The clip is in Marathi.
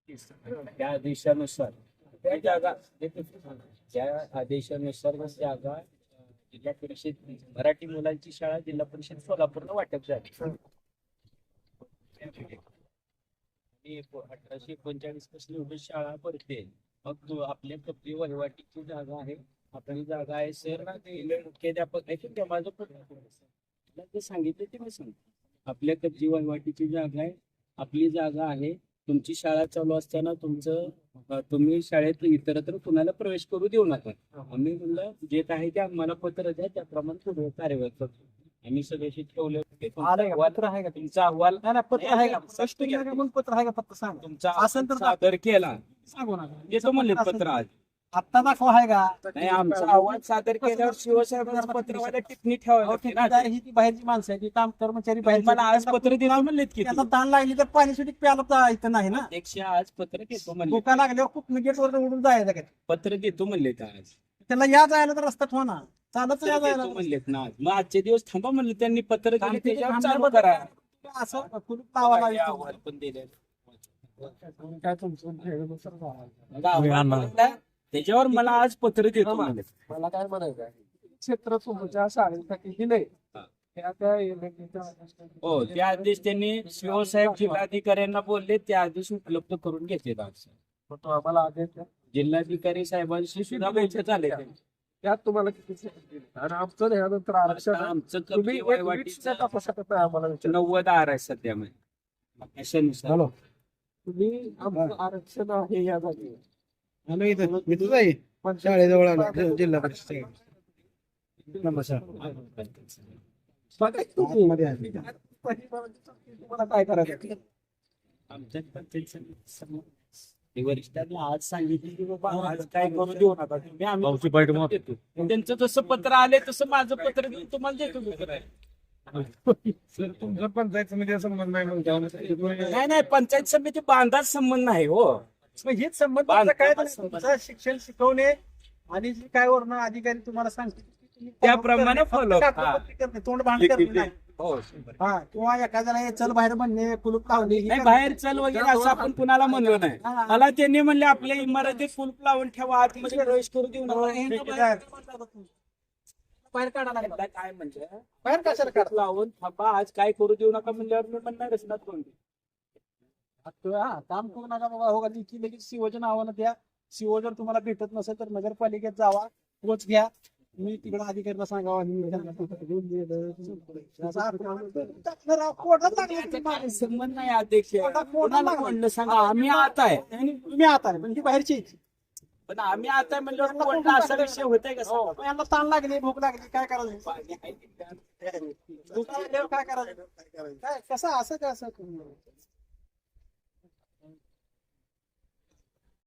त्या आदेशानुसार त्या जागा त्या आदेशानुसार जागा जिल्हा परिषद मराठी मुलांची शाळा जिल्हा परिषद सोलापूरला वाटप झाली. 1839 पासून एवढी शाळा भरते. मग आपल्या कब्जे वहिवाटीची जागा आहे, आपली जागा आहे सर. मुख्याध्यापक ऐकून घ्या माझं ते सांगितलं ते मी सांगतो. आपल्या कब्जे वहिवाटीची जागा आहे, आपली जागा आहे. तुमची शाळा चालू असताना तुम्ही शाळेत इतरत्र कुणाला प्रवेश करू देऊ नका. आम्ही म्हणलं जे काही ते आम्हाला पत्र द्या, त्याप्रमाणे पुढे कार्यवाही करतो. आम्ही सगळ्याशी ठेवलं. पत्र आहे का तुमचा अहवाल पत्र आहे का स्पष्ट म्हणून पत्र आहे का फक्त सांग तुमचा असेल तर सादर केला. सांगू ना देतो म्हणले पत्र आज. आत्ता दाखवा आहे का नाही, आमचा अहवाल सादर केल्यावर शिवसाहेबांना पत्रवाला टिप्पणी ठेवावी लागते ना. ही ती बाहेरची माणसं आहे ती काम कर्मचारी बाहेर मला आज पत्र दिलं म्हणलेत की त्यांना ताण लागली तर पाणी सुटी प्यायला इथं नाही ना. अध्यक्ष आज पत्र देतो म्हणले. भुका लागल्यावर कुठं गेटवर उडून जायचं का पत्र देतो म्हणलेत आज. त्याला या जायला तर रस्ता ठेवा ना. चालत या जायला देतो म्हणलेत ना आज. मग आजचे दिवस थांबा म्हणले. त्यांनी पत्र दिले त्याच्यावर चालू करा. असं कुलूप लावायला या अहवाल पण दिले. काय तुमचं मग अहवाल त्याच्यावर मला आज पत्र देतो म्हणले. मला काय म्हणायचं क्षेत्र तुमच्या शाळेसाठी दिले हो, ते आदेश त्यांनी शिवसाहेब जिल्हाधिकाऱ्यांना बोलले, ते आदेश उपलब्ध करून घेतले आज. आम्हाला आदेश द्या. जिल्हाधिकारी साहेबांशी सुद्धा बैठक झाली. त्यात तुम्हाला किती आणि आमचं ह्यानंतर आरक्षण आमचं तुम्ही कब्जे वहिवाटीचं आम्हाला विचार 90 आर आहे सध्या मध्ये. हॅलो तुम्ही आमचं आरक्षण आहे या जागी शाळेजवळ आलो जिल्हा परिषद तुम्हाला काय करायचं आमच्या वरिष्ठांनी आज सांगितलं की बाबा आज काय करू देऊ नका तुम्ही, आम्ही देतो. त्यांचं जसं पत्र आले तसं माझं पत्र घेऊन तुम्हाला देतो. सर तुमचं पंचायत समिती संबंध नाही नाही, पंचायत समिती बांधाच संबंध नाही हो. हेच संबंध काय तुमचं शिक्षण शिकवणे आणि जे काय वर्ण अधिकारी तुम्हाला सांगतील त्याप्रमाणे follow. तोंड भांड करणे नाही. हो, हा किंवा एखाद्याला चल बाहेर म्हणणे कुलूप लावणे नाही बाहेर चल वगैरे असं आपण कुणाला म्हणलो नाही. मला त्यांनी म्हणले आपल्या इमारतीत कुलूप लावून ठेवा, आतमध्ये प्रवेश करू देऊ नका. बाहेर काढा एकदा काय म्हणजे बाहेर कशाला काढा लावून थांबा, आज काय करू देऊ नका म्हणल्यावर मी म्हणणारच ना कोण. काम करू नका बाबा. हो की लगेच सीओच्या नावानं द्या. सीओ जर तुम्हाला भेटत नसेल तर नगरपालिकेत जावा, पोच घ्या. मी तिकडे अधिकाऱ्याला सांगावा संबंध नाही अध्यक्ष. कोणाला म्हणलं सांगा, आम्ही आता आहे. तुम्ही आता आहे म्हणजे बाहेरची पण आम्ही आता म्हणल्यावर कोणता असा विषय होतोय का? यांना ताण लागली, भूक लागली, काय करायचं भूक लागल्यावर काय करायचं काय कसं असं